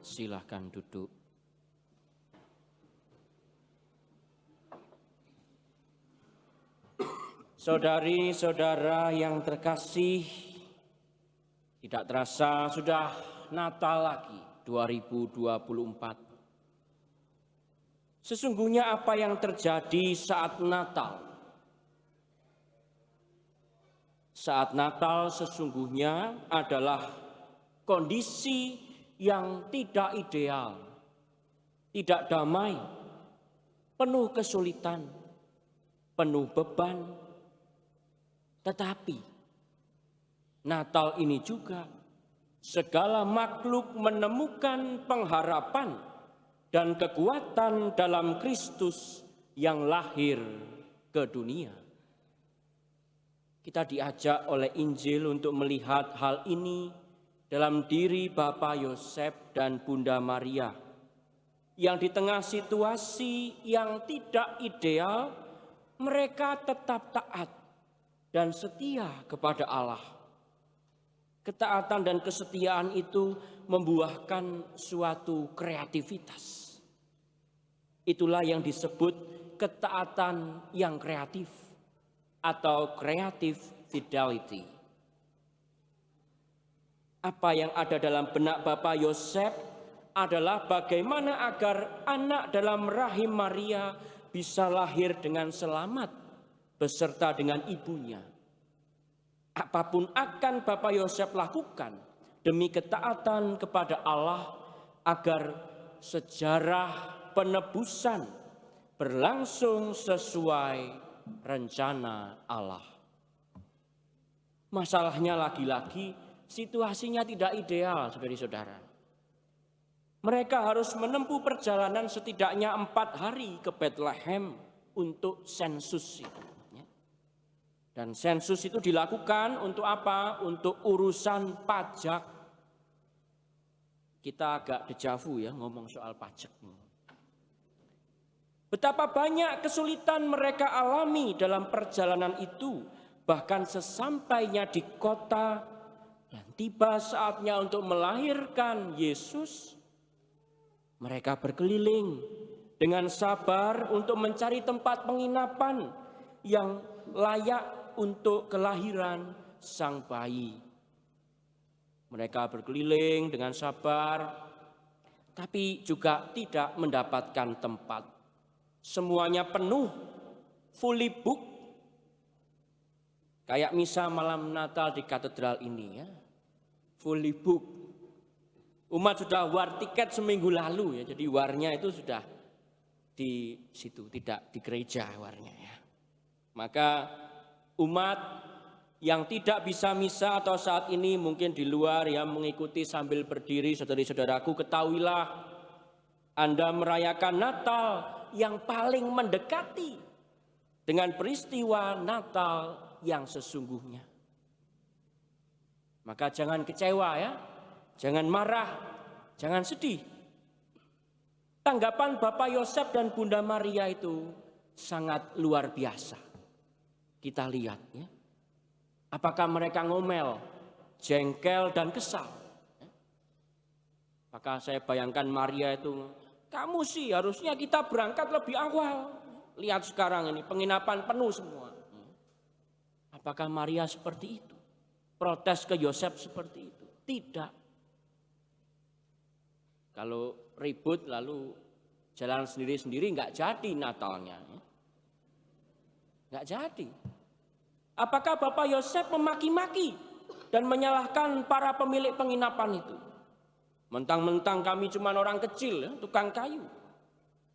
Silahkan duduk. Saudari-saudara yang terkasih, tidak terasa sudah Natal lagi 2024. Sesungguhnya apa yang terjadi saat Natal? Saat Natal sesungguhnya adalah kondisi yang tidak ideal, tidak damai, penuh kesulitan, penuh beban. Tetapi Natal ini juga segala makhluk menemukan pengharapan dan kekuatan dalam Kristus yang lahir ke dunia. Kita diajak oleh Injil untuk melihat hal ini dalam diri Bapak Yosef dan Bunda Maria yang di tengah situasi yang tidak ideal mereka tetap taat dan setia kepada Allah. Ketaatan dan kesetiaan itu membuahkan suatu kreativitas. Itulah yang disebut ketaatan yang kreatif atau creative fidelity. Apa yang ada dalam benak Bapak Yosef adalah bagaimana agar anak dalam rahim Maria bisa lahir dengan selamat beserta dengan ibunya. Apapun akan Bapak Yosef lakukan demi ketaatan kepada Allah agar sejarah penebusan berlangsung sesuai rencana Allah. Masalahnya lagi-lagi situasinya tidak ideal, saudari-saudara. Mereka harus menempuh perjalanan setidaknya 4 hari ke Bethlehem untuk sensus itu. Dan sensus itu dilakukan untuk apa? Untuk urusan pajak. Kita agak dejavu ya ngomong soal pajak. Betapa banyak kesulitan mereka alami dalam perjalanan itu. Bahkan sesampainya di kota dan tiba saatnya untuk melahirkan Yesus, mereka berkeliling dengan sabar untuk mencari tempat penginapan yang layak untuk kelahiran sang bayi. Mereka berkeliling dengan sabar, tapi juga tidak mendapatkan tempat. Semuanya penuh, fully book. Kayak misa malam Natal di katedral ini ya, fully book. Umat sudah war tiket seminggu lalu ya, jadi warnya itu sudah di situ, tidak di gereja warnya ya. Maka umat yang tidak bisa misa atau saat ini mungkin di luar yang mengikuti sambil berdiri, saudari-saudaraku, ketahuilah Anda merayakan Natal yang paling mendekati dengan peristiwa Natal yang sesungguhnya. Maka jangan kecewa ya, jangan marah, jangan sedih. Tanggapan Bapak Yosef dan Bunda Maria itu sangat luar biasa. Kita lihat ya, apakah mereka ngomel, jengkel dan kesal. Maka saya bayangkan Maria itu, kamu sih harusnya kita berangkat lebih awal. Lihat sekarang ini penginapan penuh semua. Apakah Maria seperti itu? Protes ke Yosef seperti itu? Tidak. Kalau ribut lalu jalan sendiri-sendiri nggak jadi Natalnya. Nggak jadi. Apakah Bapak Yosef memaki-maki dan menyalahkan para pemilik penginapan itu? Mentang-mentang kami cuma orang kecil ya, tukang kayu.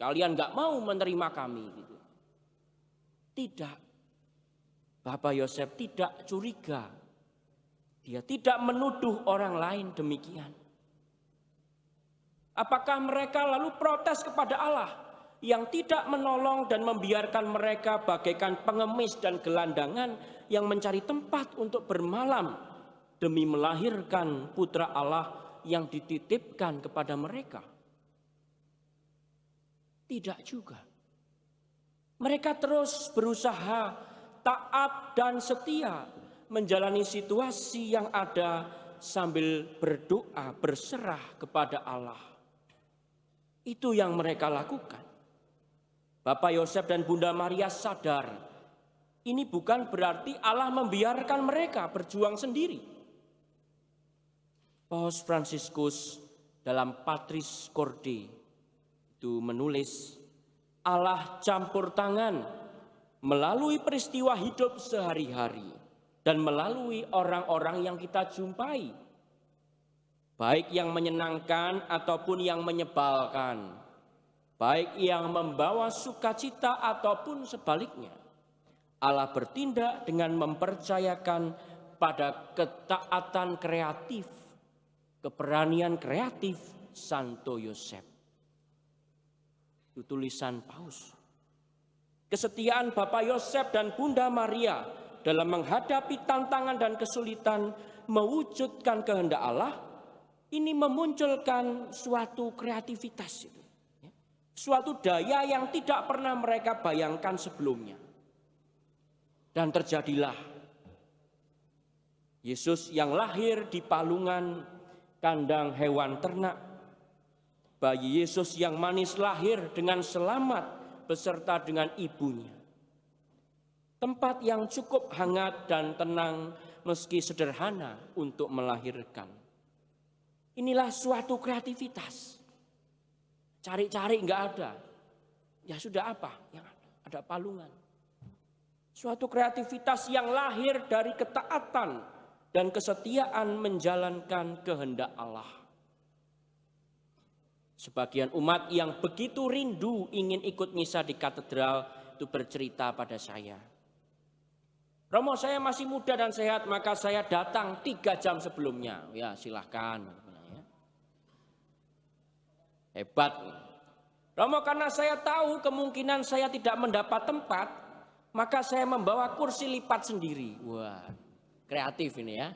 Kalian nggak mau menerima kami gitu. Tidak. Bapak Yosef tidak curiga. Dia tidak menuduh orang lain demikian. Apakah mereka lalu protes kepada Allah yang tidak menolong dan membiarkan mereka bagaikan pengemis dan gelandangan yang mencari tempat untuk bermalam demi melahirkan putra Allah yang dititipkan kepada mereka? Tidak juga. Mereka terus berusaha taat dan setia menjalani situasi yang ada sambil berdoa berserah kepada Allah. Itu yang mereka lakukan. Bapak Yosef dan Bunda Maria sadar, ini bukan berarti Allah membiarkan mereka berjuang sendiri. Paus Fransiskus dalam Patris Corde itu menulis, Allah campur tangan melalui peristiwa hidup sehari-hari dan melalui orang-orang yang kita jumpai, baik yang menyenangkan ataupun yang menyebalkan, baik yang membawa sukacita ataupun sebaliknya. Allah bertindak dengan mempercayakan pada ketaatan kreatif, keberanian kreatif Santo Yosef. Itu tulisan Paus. Kesetiaan Bapak Yosef dan Bunda Maria dalam menghadapi tantangan dan kesulitan mewujudkan kehendak Allah, ini memunculkan suatu kreativitas itu. Suatu daya yang tidak pernah mereka bayangkan sebelumnya. Dan terjadilah Yesus yang lahir di palungan kandang hewan ternak. Bayi Yesus yang manis lahir dengan selamat beserta dengan ibunya. Tempat yang cukup hangat dan tenang meski sederhana untuk melahirkan. Inilah suatu kreativitas. Cari-cari enggak ada. Ya sudah apa? Yang ada palungan. Suatu kreativitas yang lahir dari ketaatan dan kesetiaan menjalankan kehendak Allah. Sebagian umat yang begitu rindu ingin ikut misa di katedral itu bercerita pada saya. Romo, saya masih muda dan sehat, maka saya datang 3 jam sebelumnya. Ya silahkan. Hebat. Romo, karena saya tahu kemungkinan saya tidak mendapat tempat, maka saya membawa kursi lipat sendiri. Wah, kreatif ini ya.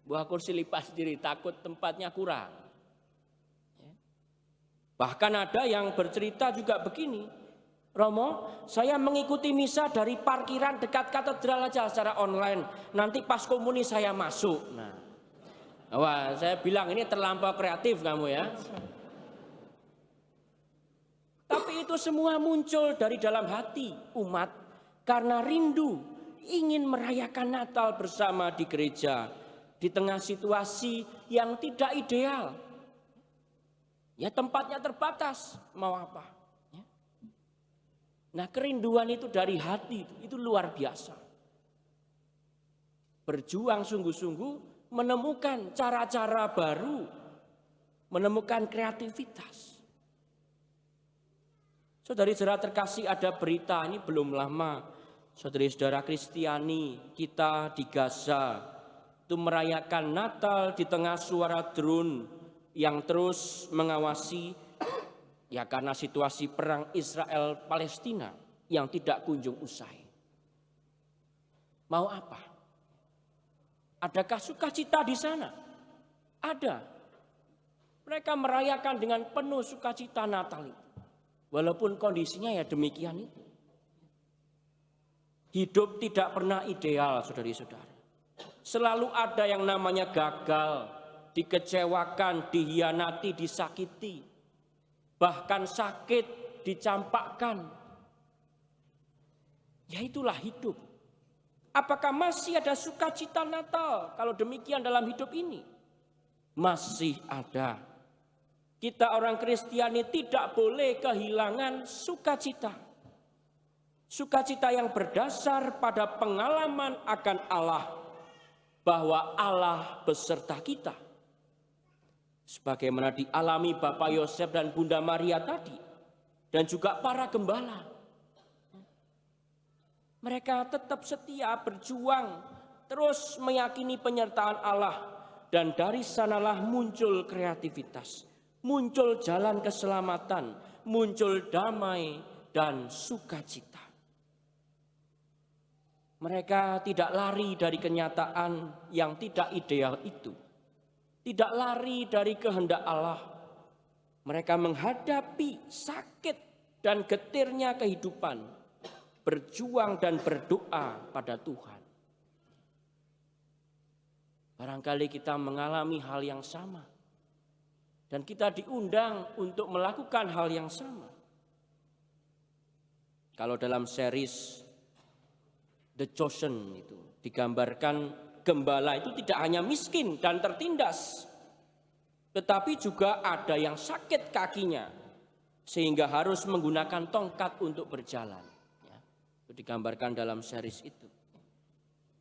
Bawa kursi lipat sendiri, takut tempatnya kurang. Bahkan ada yang bercerita juga begini. Romo, saya mengikuti misa dari parkiran dekat katedral aja secara online. Nanti pas komuni saya masuk. Nah, wah, saya bilang ini terlampau kreatif kamu ya. Tapi itu semua muncul dari dalam hati umat karena rindu ingin merayakan Natal bersama di gereja di tengah situasi yang tidak ideal. Ya tempatnya terbatas, mau apa? Ya. Nah kerinduan itu dari hati itu luar biasa. Berjuang sungguh-sungguh menemukan cara-cara baru, menemukan kreativitas. Saudari-saudara terkasih, ada berita ini belum lama. Saudari-saudara Kristiani kita di Gaza itu merayakan Natal di tengah suara drone yang terus mengawasi ya karena situasi perang Israel Palestina yang tidak kunjung usai. Mau apa? Adakah sukacita di sana? Ada. Mereka merayakan dengan penuh sukacita Natal itu. Walaupun kondisinya ya demikian itu. Hidup tidak pernah ideal, saudari-saudara. Selalu ada yang namanya gagal, dikecewakan, dihianati, disakiti. Bahkan sakit, dicampakkan. Ya itulah hidup. Apakah masih ada sukacita Natal kalau demikian dalam hidup ini? Masih ada. Kita orang Kristiani tidak boleh kehilangan sukacita. Sukacita yang berdasar pada pengalaman akan Allah. Bahwa Allah beserta kita. Sebagaimana dialami Bapak Yosef dan Bunda Maria tadi. Dan juga para gembala. Mereka tetap setia berjuang. Terus meyakini penyertaan Allah. Dan dari sanalah muncul kreativitas. Muncul jalan keselamatan, muncul damai dan sukacita. Mereka tidak lari dari kenyataan yang tidak ideal itu. Tidak lari dari kehendak Allah. Mereka menghadapi sakit dan getirnya kehidupan. Berjuang dan berdoa pada Tuhan. Barangkali kita mengalami hal yang sama. Dan kita diundang untuk melakukan hal yang sama. Kalau dalam series The Chosen itu digambarkan gembala itu tidak hanya miskin dan tertindas, tetapi juga ada yang sakit kakinya sehingga harus menggunakan tongkat untuk berjalan. Ya, itu digambarkan dalam series itu.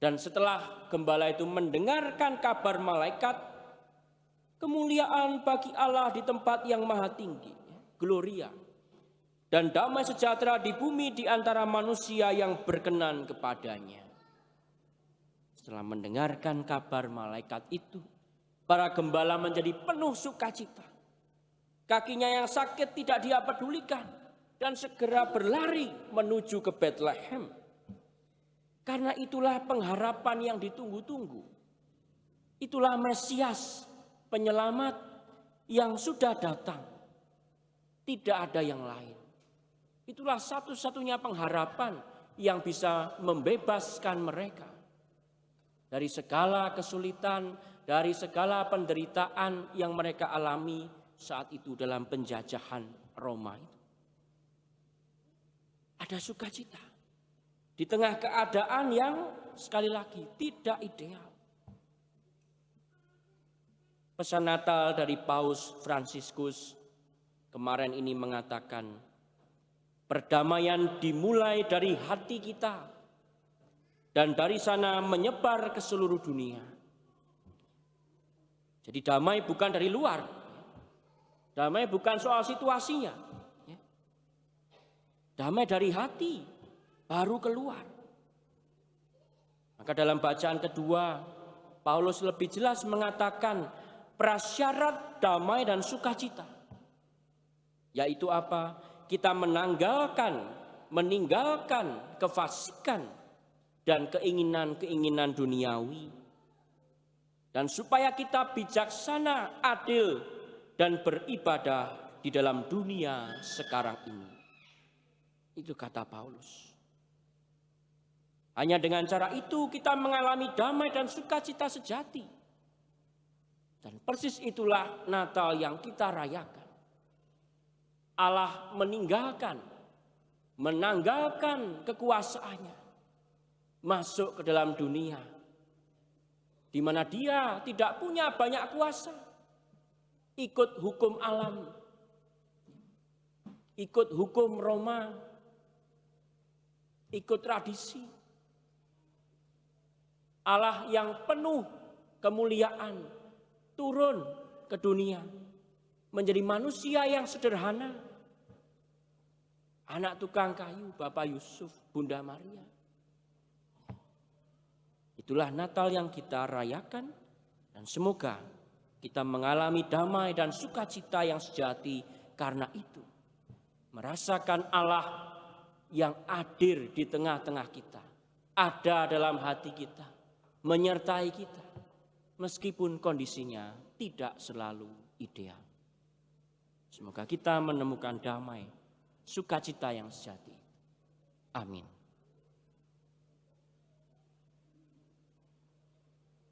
Dan setelah gembala itu mendengarkan kabar malaikat, kemuliaan bagi Allah di tempat yang maha tinggi, gloria, dan damai sejahtera di bumi di antara manusia yang berkenan kepadanya. Setelah mendengarkan kabar malaikat itu, para gembala menjadi penuh sukacita. Kakinya yang sakit tidak dia pedulikan dan segera berlari menuju ke Bethlehem. Karena itulah pengharapan yang ditunggu-tunggu. Itulah Mesias, penyelamat yang sudah datang. Tidak ada yang lain. Itulah satu-satunya pengharapan yang bisa membebaskan mereka dari segala kesulitan, dari segala penderitaan yang mereka alami saat itu dalam penjajahan Roma itu. Ada sukacita di tengah keadaan yang sekali lagi tidak ideal. Pesan Natal dari Paus Fransiskus kemarin ini mengatakan, perdamaian dimulai dari hati kita dan dari sana menyebar ke seluruh dunia. Jadi damai bukan dari luar, damai bukan soal situasinya, damai dari hati baru keluar. Maka dalam bacaan kedua, Paulus lebih jelas mengatakan prasyarat damai dan sukacita, yaitu apa? Kita meninggalkan kefasikan dan keinginan-keinginan duniawi. Dan supaya kita bijaksana, adil, dan beribadah di dalam dunia sekarang ini. Itu kata Paulus. Hanya dengan cara itu kita mengalami damai dan sukacita sejati. Dan persis itulah Natal yang kita rayakan. Allah menanggalkan kekuasaannya, masuk ke dalam dunia, di mana dia tidak punya banyak kuasa, ikut hukum alam, ikut hukum Roma, ikut tradisi. Allah yang penuh kemuliaan turun ke dunia, menjadi manusia yang sederhana, anak tukang kayu, Bapak Yusuf, Bunda Maria. Itulah Natal yang kita rayakan, dan semoga kita mengalami damai dan sukacita yang sejati karena itu. Merasakan Allah yang hadir di tengah-tengah kita, ada dalam hati kita, menyertai kita, meskipun kondisinya tidak selalu ideal. Semoga kita menemukan damai, sukacita yang sejati. Amin.